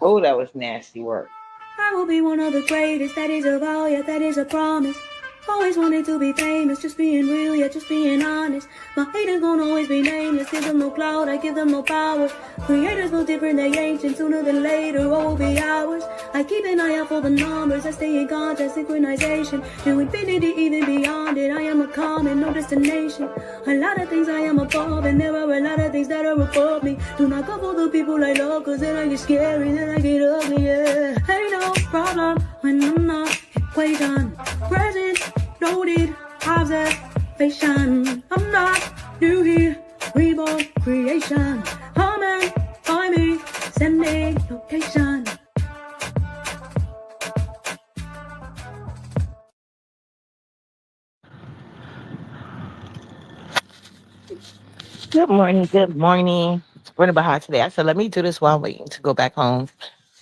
Oh, that was nasty work. I will be one of the greatest, that is a vow, yeah, that is a promise. Always wanted to be famous, just being real, yeah, just being honest. My haters gon' always be nameless, give them no clout, I give them no power. Creators no different, they ancient, sooner than later, all will be ours. I keep an eye out for the numbers, I stay in contact, synchronization. To infinity, even beyond it, I am a common, no destination. A lot of things I am above, and there are a lot of things that are above me. Do not go for the people I love, cause then I get scary, then I get ugly, yeah. Ain't no problem when I'm not equation. Present, noted, observation. I'm not new here, reborn creation. Amen, find me, send me location. Good morning. Good morning. It's running behind today. I said, let me do this while I'm waiting to go back home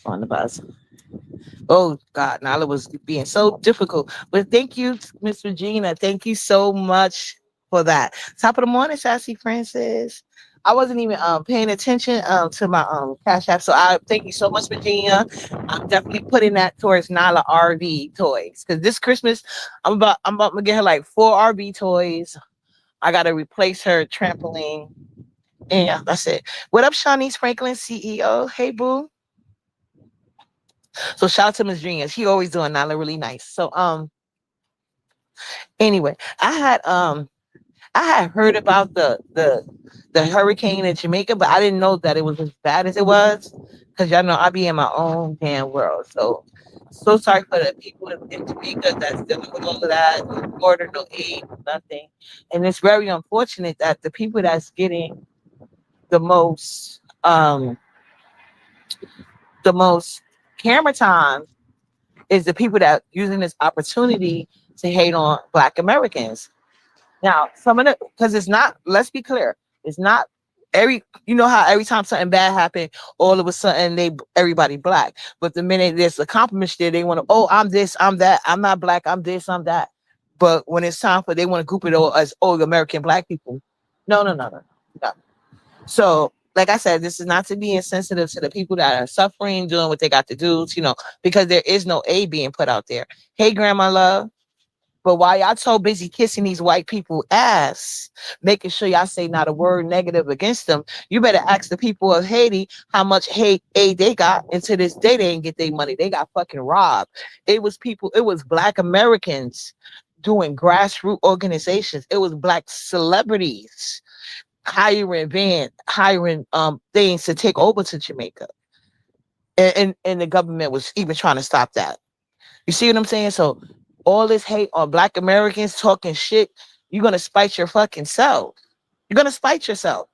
on the bus. Oh God, Nala was being so difficult. But thank you, Miss Regina. Thank you so much for that. Top of the morning, Sassy Francis. I wasn't even paying attention to my cash app. So I thank you so much, Virginia. I'm definitely putting that towards Nala RV toys. Because this Christmas I'm about to get her like 4 RV toys. I gotta replace her trampoline. And yeah, that's it. What up, Shawnee's Franklin, CEO? Hey, boo. So shout out to Miss Genius. She always doing Nala really nice. So anyway, I had heard about the hurricane in Jamaica, but I didn't know that it was as bad as it was. Cause y'all know I be in my own damn world. So sorry for the people in Jamaica that's dealing with all of that. No water, no aid, nothing. And it's very unfortunate that the people that's getting the most the most camera time is the people that using this opportunity to hate on Black Americans. Now, some of the because it's not. Let's be clear. It's not every. You know how every time something bad happened, all of a sudden everybody black. But the minute there's a compliment there, they want to. Oh, I'm this. I'm that. I'm not black. I'm this. I'm that. But when it's time for they want to group it all as old American black people. No, no, no, no, no. So, like I said, this is not to be insensitive to the people that are suffering, doing what they got to do, because there is no aid being put out there. Hey, Grandma Love. But while y'all so busy kissing these white people ass, making sure y'all say not a word negative against them, you better ask the people of Haiti how much hate aid they got. And to this day, they didn't get their money. They got fucking robbed. It was Black Americans doing grassroots organizations. It was Black celebrities hiring things to take over to Jamaica. And the government was even trying to stop that. You see what I'm saying? So all this hate on Black Americans talking shit, you're gonna spite your fucking self. You're gonna spite yourself.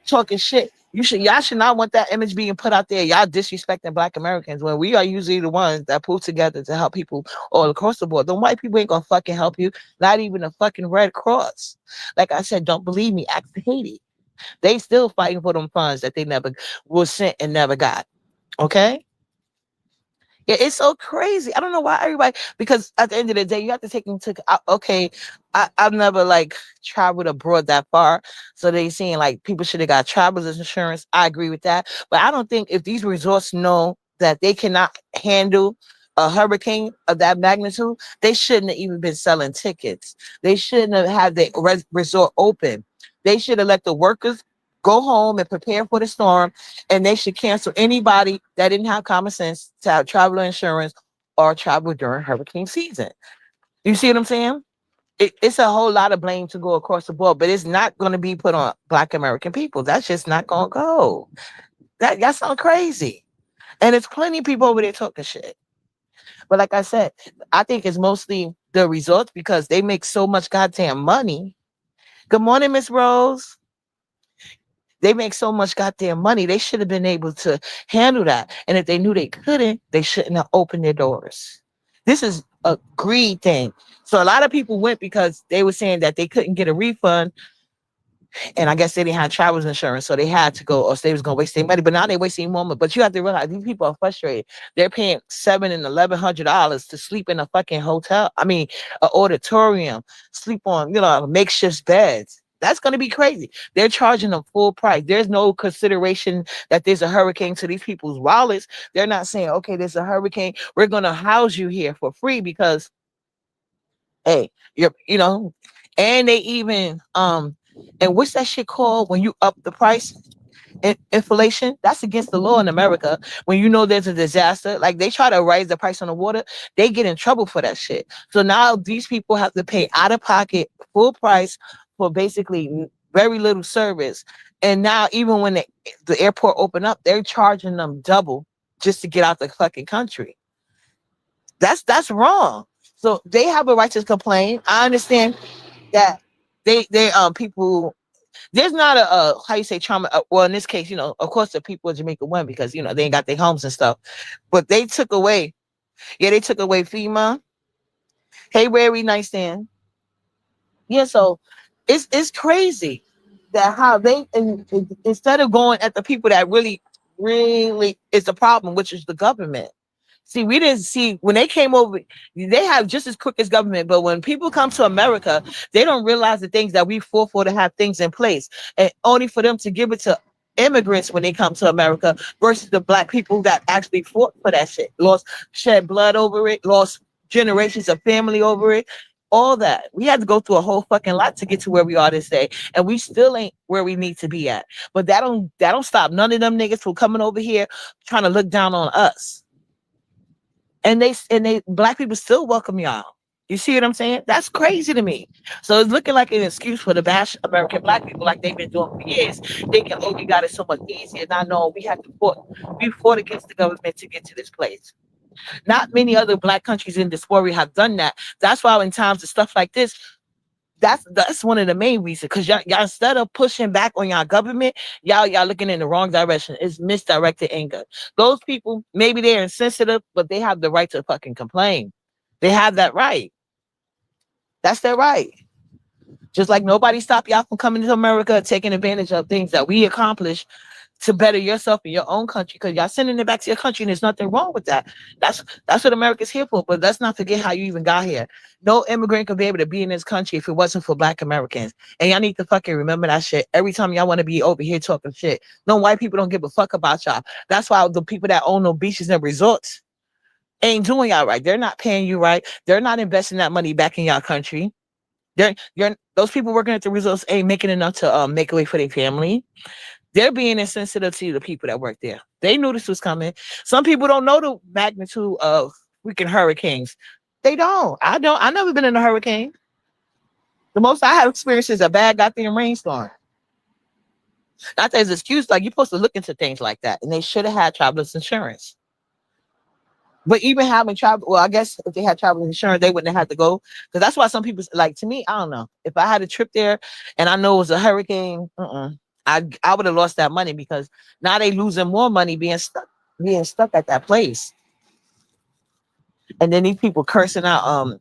Talking shit. Y'all should not want that image being put out there. Y'all disrespecting Black Americans when we are usually the ones that pull together to help people all across the board. The white people ain't gonna fucking help you. Not even a fucking Red Cross. Like I said, don't believe me. Ask Haiti. They still fighting for them funds that they never was sent and never got. Okay? Yeah, it's so crazy. I don't know why everybody because at the end of the day, you have to take into okay. I've never like traveled abroad that far, so they saying like people should have got travelers insurance. I agree with that, but I don't think if these resorts know that they cannot handle a hurricane of that magnitude, they shouldn't have even been selling tickets. They shouldn't have had the resort open. They should have let the workers go home and prepare for the storm, and they should cancel anybody that didn't have common sense to have traveler insurance or travel during hurricane season. You see what I'm saying? It's a whole lot of blame to go across the board, but it's not going to be put on Black American people. That's just not going to go. That sounds crazy. And it's plenty of people over there talking shit. But like I said, I think it's mostly the results because they make so much goddamn money. Good morning, Miss Rose. They make so much goddamn money. They should have been able to handle that. And if they knew they couldn't, they shouldn't have opened their doors. This is a greed thing. So a lot of people went because they were saying that they couldn't get a refund. And I guess they didn't have travelers insurance. So they had to go or they was gonna waste their money. But now they're wasting more money. But you have to realize these people are frustrated. They're paying $700 and $1,100 to sleep in a fucking hotel. I mean, an auditorium, sleep on, makeshift beds. That's going to be crazy. They're charging them full price. There's no consideration that there's a hurricane to these people's wallets. They're not saying, okay, there's a hurricane. We're going to house you here for free because, hey, and they even, and what's that shit called when you up the price? Inflation. That's against the law in America. When you know there's a disaster, like they try to raise the price on the water, they get in trouble for that shit. So now these people have to pay out of pocket full price for basically very little service. And now even when the airport open up, they're charging them double just to get out the fucking country. That's wrong. So they have a right to complain. I understand that they people, there's not a how you say trauma. Well, in this case, of course, the people of Jamaica won because they ain't got their homes and stuff, but they took away. Yeah, they took away FEMA. Hey, Rary, nightstand. Yeah, so it's crazy that how they instead of going at the people that really is the problem, which is the government. See, we didn't see when they came over, they have just as quick as government. But when people come to America, they don't realize the things that we fought for to have things in place, and only for them to give it to immigrants when they come to America versus the black people that actually fought for that shit, lost, shed blood over it, lost generations of family over it. All that we had to go through a whole fucking lot to get to where we are this day, and we still ain't where we need to be at. But that don't stop none of them niggas from coming over here trying to look down on us. And they black people still welcome y'all. You see what I'm saying? That's crazy to me. So it's looking like an excuse for the bash American black people like they've been doing for years, thinking, oh, we got it so much easier. Not knowing we fought against the government to get to this place. Not many other black countries in diaspora have done that. That's why in times of stuff like this, that's one of the main reasons. Because y'all instead of pushing back on y'all government, y'all looking in the wrong direction. It's misdirected anger. Those people, maybe they're insensitive, but they have the right to fucking complain. They have that right. That's their right. Just like nobody stopped y'all from coming to America, taking advantage of things that we accomplish to better yourself in your own country, because y'all sending it back to your country, and there's nothing wrong with that. That's what America's here for. But let's not forget how you even got here. No immigrant could be able to be in this country if it wasn't for black Americans. And y'all need to fucking remember that shit every time y'all want to be over here talking shit. No white people don't give a fuck about y'all. That's why the people that own no beaches and resorts ain't doing y'all right. They're not paying you right. They're not investing that money back in y'all country. Those people working at the resorts ain't making enough to make a way for their family. They're being insensitive to the people that work there. They knew this was coming. Some people don't know the magnitude of freaking hurricanes. They don't. I don't. I've never been in a hurricane. The most I have experienced is a bad goddamn rainstorm. Not that as an excuse, like you're supposed to look into things like that, and they should have had travelers insurance. But even having travel, well, I guess if they had travel insurance, they wouldn't have had to go. Because that's why some people like to me, I don't know. If I had a trip there and I know it was a hurricane, I would have lost that money because now they losing more money being stuck at that place. And then these people cursing out,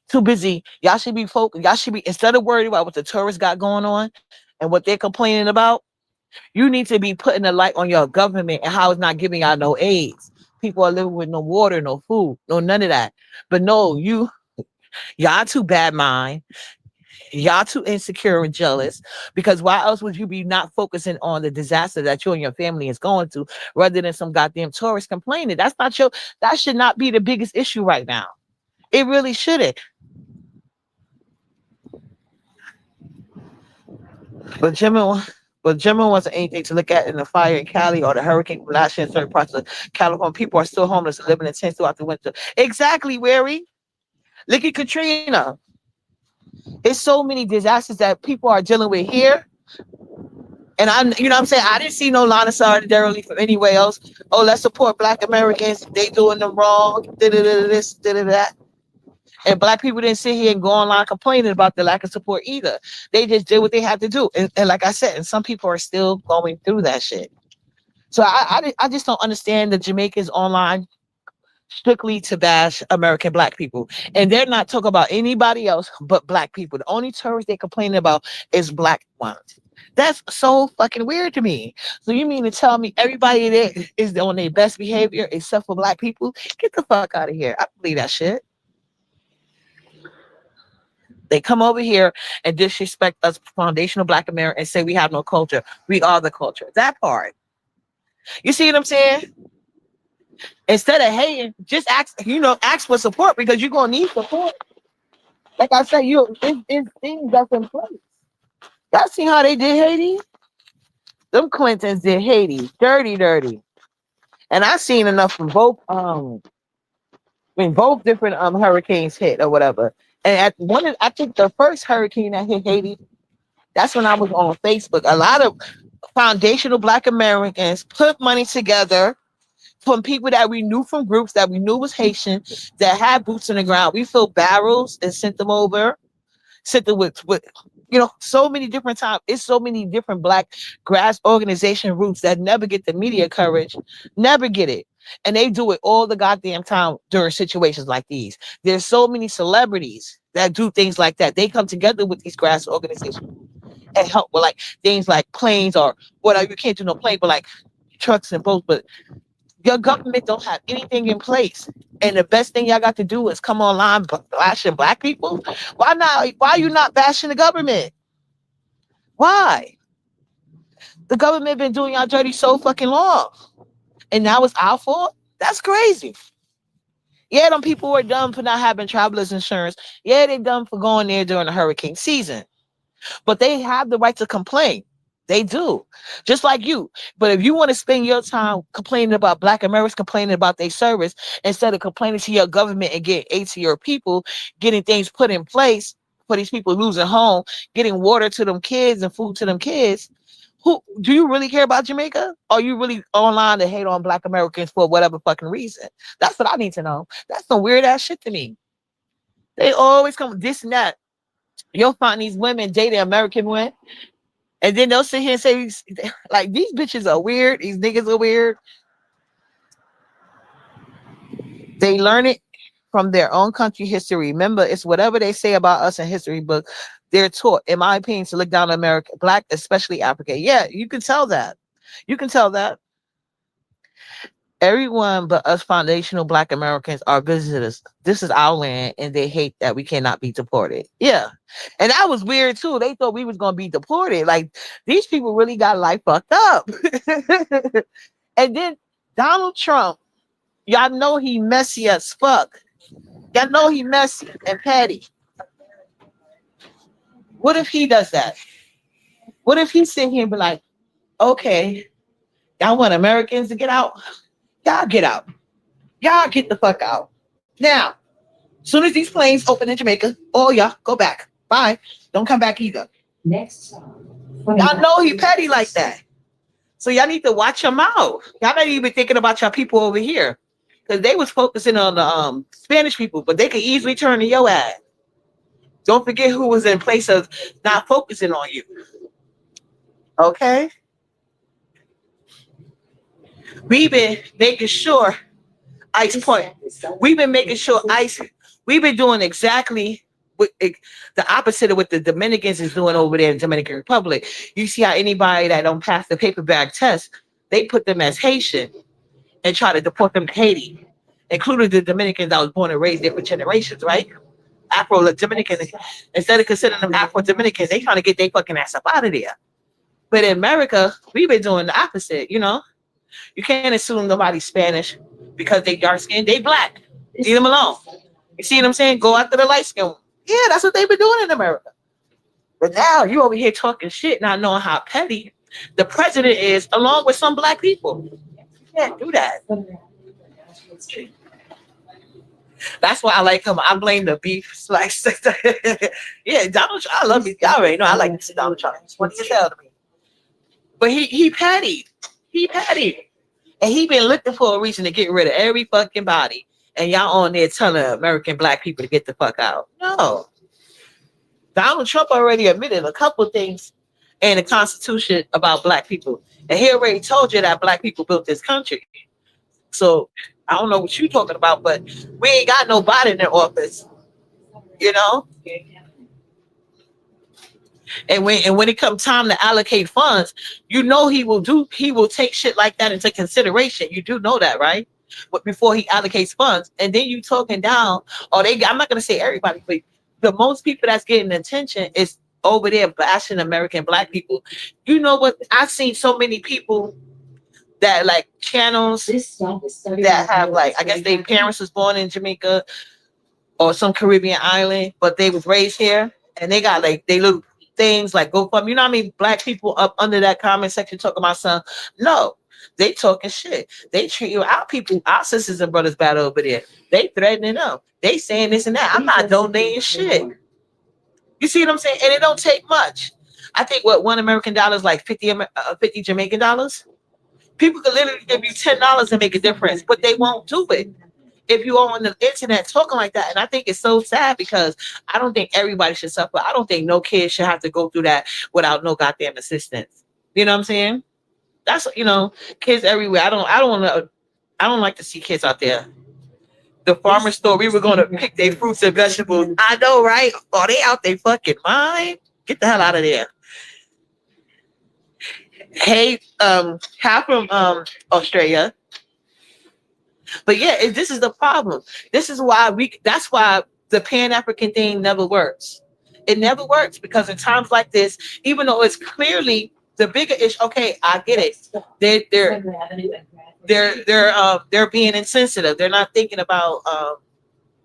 too busy. Y'all should be focused. Y'all should be instead of worried about what the tourists got going on and what they're complaining about, you need to be putting a light on your government and how it's not giving y'all no aids. People are living with no water, no food, no none of that. But no, y'all too bad mind. Y'all too insecure and jealous because why else would you be not focusing on the disaster that you and your family is going through rather than some goddamn tourists complaining? That should not be the biggest issue right now. It really shouldn't. But Gemma wasn't anything to look at in the fire in Cali or the hurricane from last year in certain parts of California. People are still homeless and living in tents throughout the winter. Exactly, Wary. Look at Katrina. It's so many disasters that people are dealing with here. And what I'm saying? I didn't see no line of solidarity from anywhere else. Oh, let's support black Americans. They doing them wrong. This, that. And black people didn't sit here and go online complaining about the lack of support either. They just did what they had to do. And like I said, and some people are still going through that shit. So I just don't understand the Jamaicans online strictly to bash American black people. And they're not talking about anybody else but black people. The only tourists they're complaining about is black ones. That's so fucking weird to me. So you mean to tell me everybody there is on their best behavior except for black people? Get the fuck out of here. I don't believe that shit. They come over here and disrespect us, foundational Black Americans, and say we have no culture. We are the culture. That part. You see what I'm saying? Instead of hating, just ask, ask for support because you're gonna need support. Like I said, it's things that's in place. Y'all see how they did Haiti? Them Clintons did Haiti dirty, dirty. And I seen enough from both when both different hurricanes hit or whatever. And at I think the first hurricane that hit Haiti, that's when I was on Facebook. A lot of foundational Black Americans put money together from people that we knew from groups that we knew was Haitian that had boots on the ground. We filled barrels and sent them over. Sent them with so many different times. It's so many different Black grass organization groups that never get the media coverage, never get it. And they do it all the goddamn time during situations like these. There's so many celebrities that do things like that. They come together with these grass organizations and help with like things like planes or whatever. You can't do no plane, but like trucks and boats. But your government don't have anything in place. And the best thing y'all got to do is come online bashing Black people. Why not? Why are you not bashing the government? Why? The government been doing y'all dirty so fucking long. And now it's our fault? That's crazy. Yeah, them people were dumb for not having travelers insurance. Yeah, they dumb for going there during the hurricane season. But they have the right to complain. They do. Just like you. But if you want to spend your time complaining about Black Americans, complaining about their service, instead of complaining to your government and getting aid to your people, getting things put in place for these people losing home, getting water to them kids and food to them kids, who do you really care about Jamaica? Or are you really online to hate on Black Americans for whatever fucking reason? That's what I need to know. That's some weird ass shit to me. They always come this and that. You'll find these women dating American women. And then they'll sit here and say, like, these bitches are weird. These niggas are weird. They learn it from their own country history. Remember, it's whatever they say about us in history book. They're taught, in my opinion, to look down on America, Black, especially Africa. Yeah, you can tell that. You can tell that. Everyone but us foundational Black Americans are visitors. This is our land, and they hate that we cannot be deported. Yeah. And that was weird too. They thought we was gonna be deported. Like these people really got life fucked up. And then Donald Trump, y'all know he messy as fuck. Y'all know he messy and petty. What if he does that? What if he sit here and be like, okay, y'all want Americans to get out? Y'all get out. Y'all get the fuck out. Now, as soon as these planes open in Jamaica, all y'all go back. Bye. Don't come back either. Next song. Y'all know he petty like that. So y'all need to watch your mouth. Y'all not even thinking about your people over here. Because they was focusing on the Spanish people, but they could easily turn to your ass. Don't forget who was in place of not focusing on you. Okay? We've been making sure ICE point. We've been making sure ICE. We've been doing exactly what the opposite of what the Dominicans is doing over there in the Dominican Republic. You see how anybody that don't pass the paper bag test, they put them as Haitian and try to deport them to Haiti, including the Dominicans that was born and raised there for generations, right? Afro-Dominican. Instead of considering them Afro-Dominicans, they trying to get their fucking ass up out of there. But in America, we've been doing the opposite, you know? You can't assume nobody's Spanish because they dark skinned, they Black. Leave them alone. You see what I'm saying? Go after the light skin. Yeah, that's what they've been doing in America. But now you over here talking shit, not knowing how petty the president is, along with some Black people. You can't do that. That's why I like him. I blame the beef slice. Yeah, Donald Trump. I love you. Y'all already know I like Donald Trump. He's funny as hell to me. But he petty. He petty. And he been looking for a reason to get rid of every fucking body. And y'all on there telling American Black people to get the fuck out. No. Donald Trump already admitted a couple things in the Constitution about Black people. And he already told you that Black people built this country. So I don't know what you're talking about, but we ain't got no Biden in office. You know? And when it comes time to allocate funds, you know he will take shit like that into consideration. You do know that, right? But before he allocates funds, and then you talking down, I'm not gonna say everybody, but the most people that's getting attention is over there bashing American black people. You know what? I've seen so many people that like channels that have like I guess their parents was born in Jamaica or some Caribbean island, but they was raised here and they got like they little things like GoFundMe. You know what I mean? Black people up under that comment section talking about son. No, they talking shit. They treat you our people, our sisters and brothers bad over there. They threatening them. They saying this and that. I'm not donating shit. You see what I'm saying? And it don't take much. I think what $1 American is like 50 Jamaican dollars. People could literally give you $10 and make a difference, but they won't do it if you are on the internet talking like that. And I think it's so sad because I don't think everybody should suffer. I don't think no kid should have to go through that without no goddamn assistance. You know what I'm saying? That's kids everywhere. I don't like to see kids out there. The farmer store, we were gonna pick their fruits and vegetables. I know, right? Oh, they out they fucking mind. Get the hell out of there. Hey, half from Australia. But yeah, this is the problem. This is why that's why the Pan African thing never works. It never works because in times like this, even though it's clearly the bigger issue, okay, I get it. They're being insensitive. They're not thinking about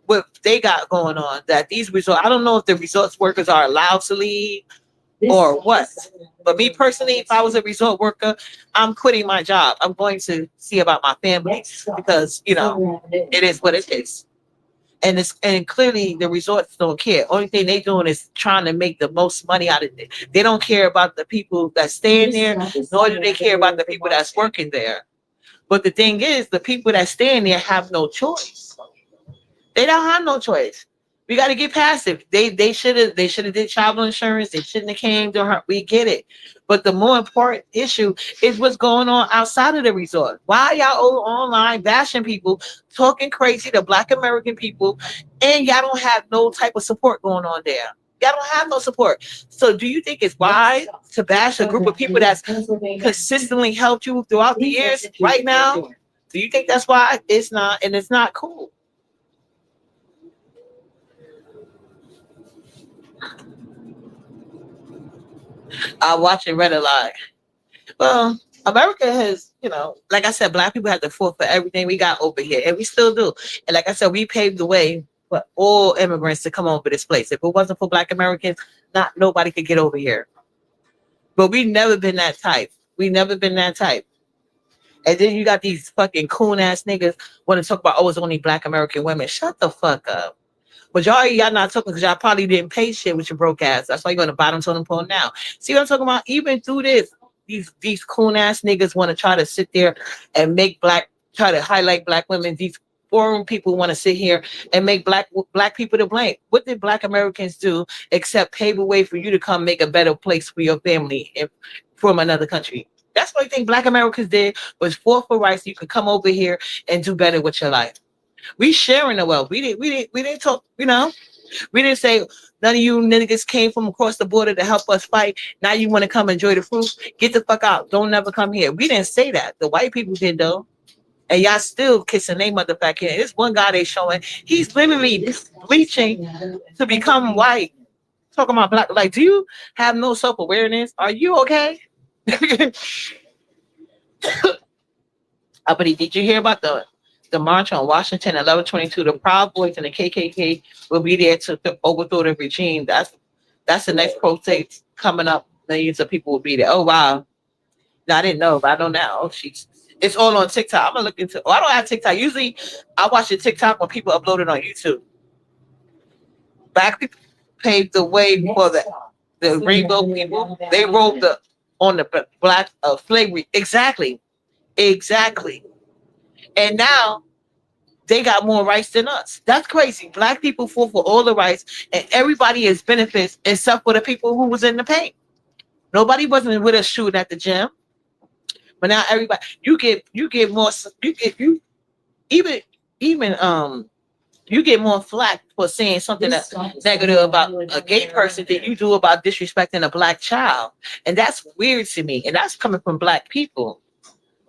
what they got going on. That these resort, I don't know if the resorts workers are allowed to leave or what. But me personally, if I was a resort worker, I'm quitting my job. I'm going to see about my family because it is what it is. And clearly the resorts don't care. Only thing they doing is trying to make the most money out of it. They don't care about the people that stay in there, nor do they care about the people that's working there. But the thing is, the people that stay in there have no choice. They don't have no choice. We got to get past it. They should have did travel insurance. They shouldn't have came to her. We get it. But the more important issue is what's going on outside of the resort. Why y'all online bashing people, talking crazy to Black American people, and y'all don't have no type of support going on there? Y'all don't have no support. So do you think it's wise to bash a group of people that's consistently helped you throughout the years right now? Do you think that's why it's not, and it's not cool? I watch and read a lot. Well, America has, like I said, Black people have to fought for everything we got over here, and we still do. And like I said, we paved the way for all immigrants to come over this place. If it wasn't for Black Americans, not nobody could get over here. But we never been that type. We never been that type. And then you got these fucking coon ass niggas want to talk about, oh, it's only Black American women. Shut the fuck up. Majority of y'all not talking because y'all probably didn't pay shit with your broke ass. That's why you're going to bottom totem pole now. See what I'm talking about? Even through this, these coon ass niggas want to try to sit there and try to highlight Black women. These foreign people want to sit here and make black people to blame. What did Black Americans do except pave a way for you to come make a better place for your family from another country? That's what I think Black Americans did was fought for rights. So you could come over here and do better with your life. We sharing the wealth. We didn't talk, we didn't say none of you niggas came from across the border to help us fight. Now you want to come enjoy the fruit? Get the fuck out. Don't never come here. We didn't say that. The white people did though. And y'all still kissing they motherfucking. This one guy they showing, he's literally bleaching to become white. Talking about Black, like, do you have no self-awareness? Are you okay? But did you hear about the march on Washington 11/22? The Proud Boys and the KKK will be there to overthrow the regime. That's the next protest coming up. Millions of people will be there. Oh wow! No, I didn't know, but I know now. Oh, it's all on TikTok. I'm gonna look into. Oh, I don't have TikTok. Usually, I watch the TikTok when people upload it on YouTube. Black people paved the way for the rainbow people. They rolled on the black slavery. Exactly. And now they got more rights than us. That's crazy. Black people fought for all the rights, and everybody is benefits except for the people who was in the pain. Nobody wasn't with us shooting at the gym, but now everybody. You get more. You even you get more flack for saying something that's negative about a gay person than you do about disrespecting a Black child, and that's weird to me. And that's coming from Black people.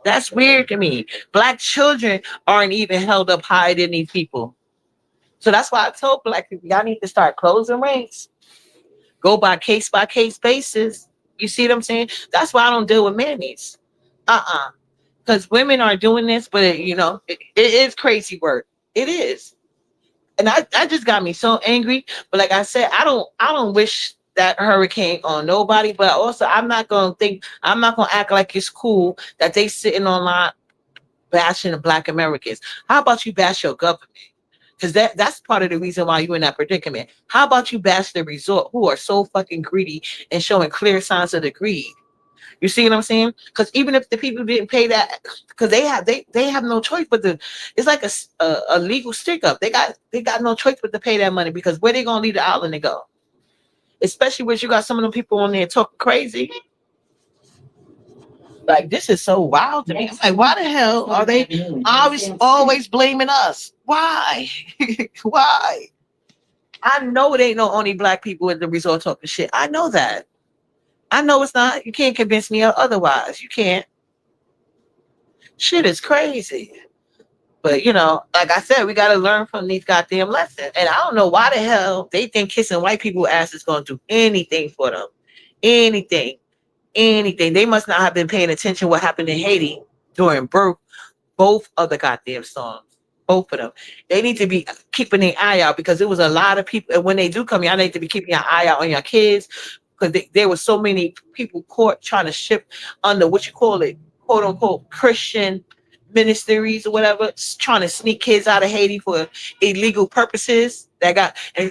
That's weird to me. Black children aren't even held up higher than these people. So that's why I told black people, y'all need to start closing ranks. Go by case basis. You see what I'm saying? That's why I don't deal with mammies. Because women are doing this, but it is crazy work. It is. And I just got me so angry. But like I said, I don't wish that hurricane on nobody. But also I'm not gonna act like it's cool that they sitting online bashing the black Americans. How about you bash your government? Because that's part of the reason why you're in that predicament. How about you bash the resort who are so fucking greedy and showing clear signs of the greed? You see what I'm saying? Because even if the people didn't pay that, because they have no choice but to, it's like a legal stick up. They got no choice but to pay that money because where they gonna leave the island to go? Especially when you got some of them people on there talking crazy. Like this is so wild to me. I'm like, why the hell are they always blaming us? Why? Why? I know it ain't no only black people at the resort talking shit. I know that. I know it's not. You can't convince me otherwise. You can't. Shit is crazy. But like I said, we gotta learn from these goddamn lessons. And I don't know why the hell they think kissing white people ass is gonna do anything for them. Anything. Anything. They must not have been paying attention what happened in Haiti during both of the goddamn storms. Both of them. They need to be keeping their eye out because it was a lot of people. And when they do come, y'all need to be keeping your eye out on your kids because there were so many people caught trying to ship under what you call it, quote unquote, Christian ministries or whatever, trying to sneak kids out of Haiti for illegal purposes. And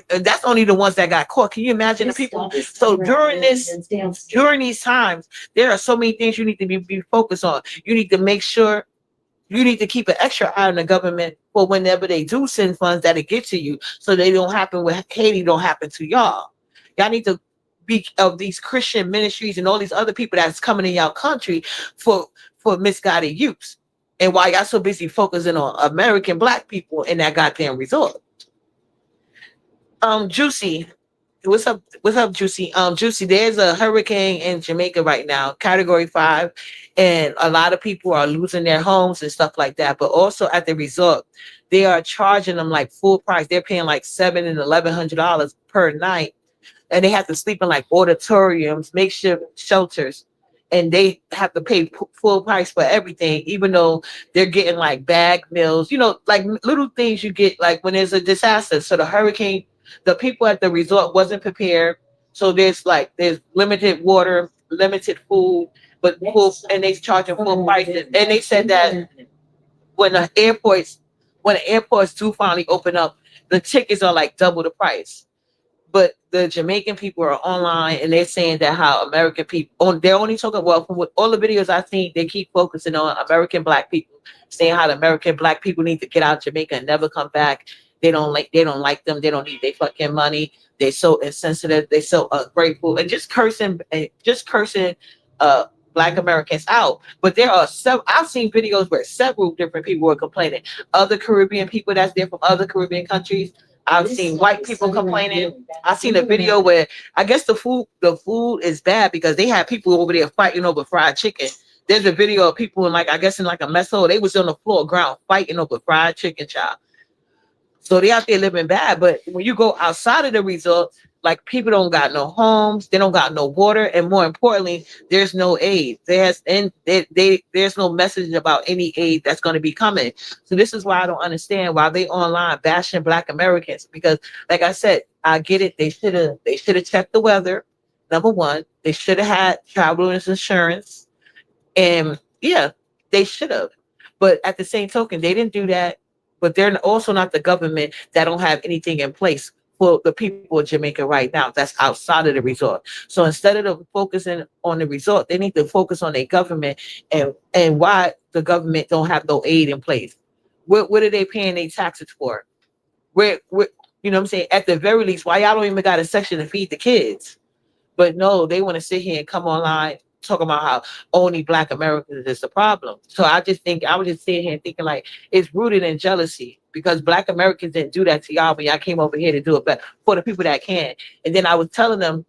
that's only the ones that got caught. Can you imagine the people? So during these times, there are so many things you need to be focused on. You need to make sure you need to keep an extra eye on the government for whenever they do send funds that it get to you, so they don't happen with Haiti. Don't happen to y'all. Y'all need to be of these Christian ministries and all these other people that's coming in y'all country for misguided use. And why y'all so busy focusing on American black people in that goddamn resort. Juicy. What's up, Juicy? Juicy, there's a hurricane in Jamaica right now, category 5, and a lot of people are losing their homes and stuff like that. But also at the resort, they are charging them like full price. They're paying like $700 and $1,100 per night, and they have to sleep in like auditoriums, makeshift shelters, and they have to pay full price for everything, even though they're getting like bag meals, like little things you get like when there's a disaster. So the hurricane, the people at the resort wasn't prepared. So there's limited water, limited food, but full, and they charging full prices. And they said that when the airports do finally open up, the tickets are like double the price. But the Jamaican people are online and they're saying that how American people, they're only talking, well, from all the videos I've seen, they keep focusing on American black people, saying how the American black people need to get out of Jamaica and never come back. They don't like them. They don't need their fucking money. They're so insensitive. They're so ungrateful and just cursing uh black Americans out. But there are several, I've seen videos where several different people were complaining. Other Caribbean people that's there from other Caribbean countries. I've seen white people complaining. I've seen a video where I guess the food is bad because they had people over there fighting over fried chicken. There's a video of people in I guess in like a mess hall. They was on the floor ground fighting over fried chicken, child. So they out there living bad. But when you go outside of the resort, like people don't got no homes, they don't got no water, and more importantly, there's no aid. There's no message about any aid that's going to be coming. So this is why I don't understand why they online bashing Black Americans. Because, like I said, I get it. They should have checked the weather. Number one, they should have had traveler's insurance, and yeah, they should have. But at the same token, they didn't do that. But they're also not the government that don't have anything in place for the people of Jamaica right now that's outside of the resort. So instead of them focusing on the resort, they need to focus on their government and why the government don't have no aid in place. What are they paying their taxes for? Where you know what I'm saying? At the very least, why y'all don't even got a section to feed the kids? But no, they want to sit here and come online talking about how only Black Americans is the problem. So I was just sitting here thinking like it's rooted in jealousy because Black Americans didn't do that to y'all, but y'all came over here to do it, but for the people that can. And then I was telling them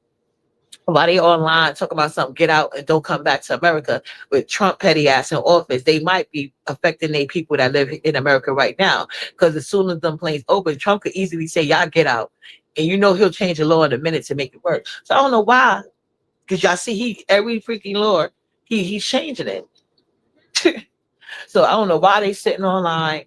while they online talk about something, get out and don't come back to America with Trump petty ass in office, they might be affecting the people that live in America right now. Because as soon as them planes open, Trump could easily say, y'all get out. And you know he'll change the law in a minute to make it work. So I don't know why, because y'all see he every freaking law, he's changing it. So I don't know why they sitting online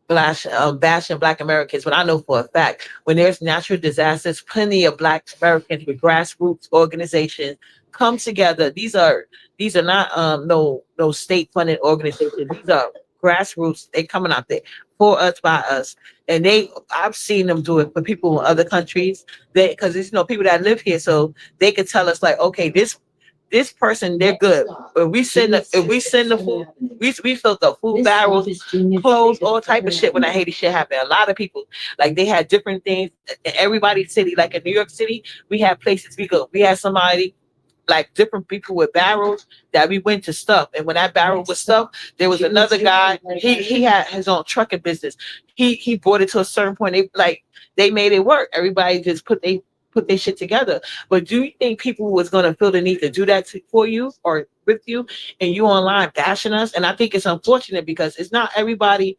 bashing Black Americans, but I know for a fact when there's natural disasters, plenty of Black Americans with grassroots organizations come together. These are not no state funded organizations. These are grassroots. They coming out there for us by us, and I've seen them do it for people in other countries. They because it's people that live here, so they can tell us like, okay, this person they're good. But if we send the food, we filled up food barrels, clothes, all type of shit when that Haiti shit happened. A lot of people like they had different things in everybody's city. Like in New York City, we had places we go. We had somebody like different people with barrels that we went to stuff. And when that barrel was stuffed, there was another guy. He had his own trucking business. He brought it to a certain point. They made it work. Everybody just put their shit together. But do you think people was gonna feel the need to do that for you or with you, and you online bashing us? And I think it's unfortunate because it's not everybody.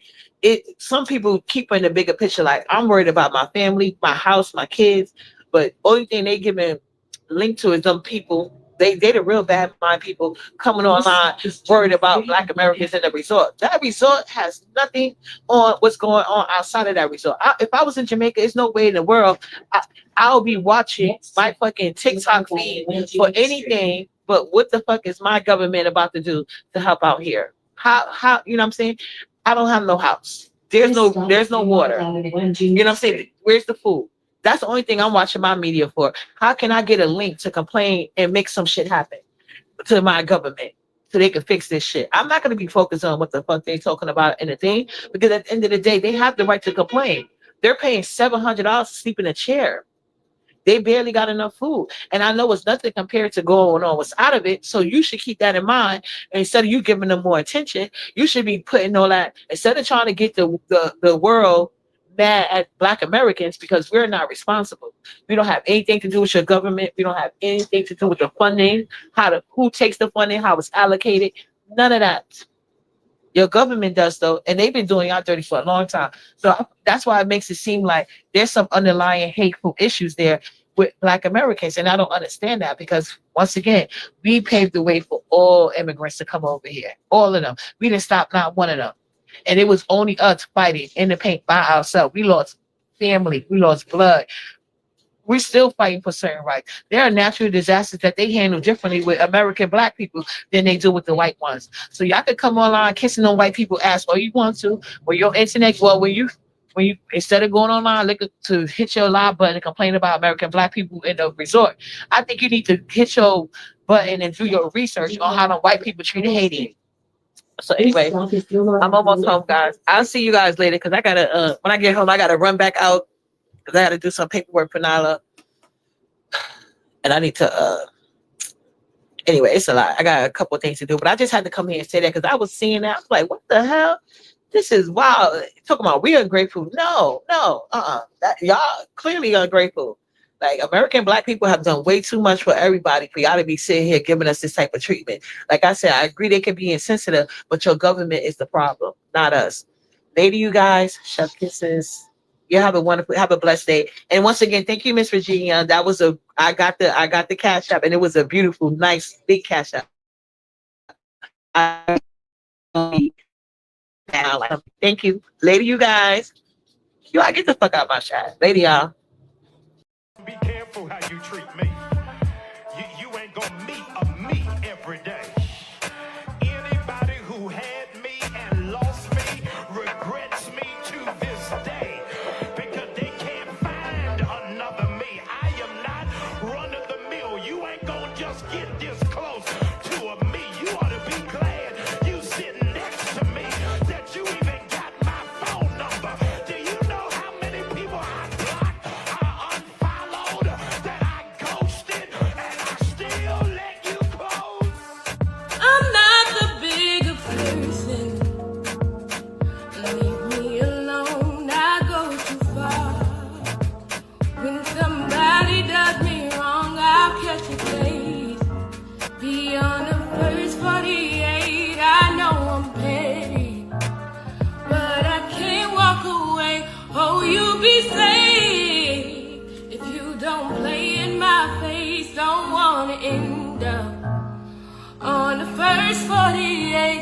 Some people keep in the bigger picture. Like I'm worried about my family, my house, my kids. But only thing they giving link to is them people. They the real bad mind people coming online worried about Black Americans in the resort. That resort has nothing on what's going on outside of that resort. If I was in Jamaica, there's no way in the world I'll be watching my fucking TikTok feed for anything but what the fuck is my government about to do to help out here? How you know what I'm saying? I don't have no house. There's no water. You know what I'm saying? Where's the food? That's the only thing I'm watching my media for. How can I get a link to complain and make some shit happen to my government so they can fix this shit? I'm not going to be focused on what the fuck they're talking about in the thing because at the end of the day, they have the right to complain. They're paying $700 to sleep in a chair. They barely got enough food. And I know it's nothing compared to going on what's out of it. So you should keep that in mind. And instead of you giving them more attention, you should be putting all that, instead of trying to get the world mad at Black Americans because we're not responsible. We don't have anything to do with your government. We don't have anything to do with the funding, who takes the funding, how it's allocated. None of that. Your government does though, and they've been doing y'all dirty for a long time. So that's why it makes it seem like there's some underlying hateful issues there with Black Americans, and I don't understand that because once again, we paved the way for all immigrants to come over here, all of them. We didn't stop not one of them, and it was only us fighting in the paint by ourselves. We lost family, we lost blood. We're still fighting for certain rights. There are natural disasters that they handle differently with American Black people than they do with the white ones. So y'all could come online kissing on white people ass all you want to, or your internet. Well, when you instead of going online looking to hit your live button and complain about American Black people in the resort, I think you need to hit your button and do your research on how the white people treated Haiti. So anyway, I'm almost home, guys. I'll see you guys later because I gotta when I get home, I gotta run back out because I gotta do some paperwork for Nyla. And I need to anyway, it's a lot. I got a couple of things to do, but I just had to come here and say that because I was seeing that. I was like, what the hell? This is wild. Talking about we ungrateful. No, that y'all clearly ungrateful. Like American Black people have done way too much for everybody for y'all to be sitting here giving us this type of treatment. Like I said, I agree they can be insensitive, but your government is the problem, not us. Later, you guys, chef kisses. You have a blessed day. And once again, thank you, Miss Virginia. That was I got the cash app, and it was a beautiful, nice, big cash app. Thank you. Later, you guys. I get the fuck out my shot. Later, y'all. Be careful how you treat me. You ain't gonna meet a me every day. Anybody who had me and lost me regrets me to this day because they can't find another me. I am not run of the mill. You ain't gonna just get this close to a me. You ought to be glad you sitting next to me, that you even got my phone number. Do you know how many people I blocked, I unfollowed, be saved. If you don't play in my face, don't wanna end up on the first 48.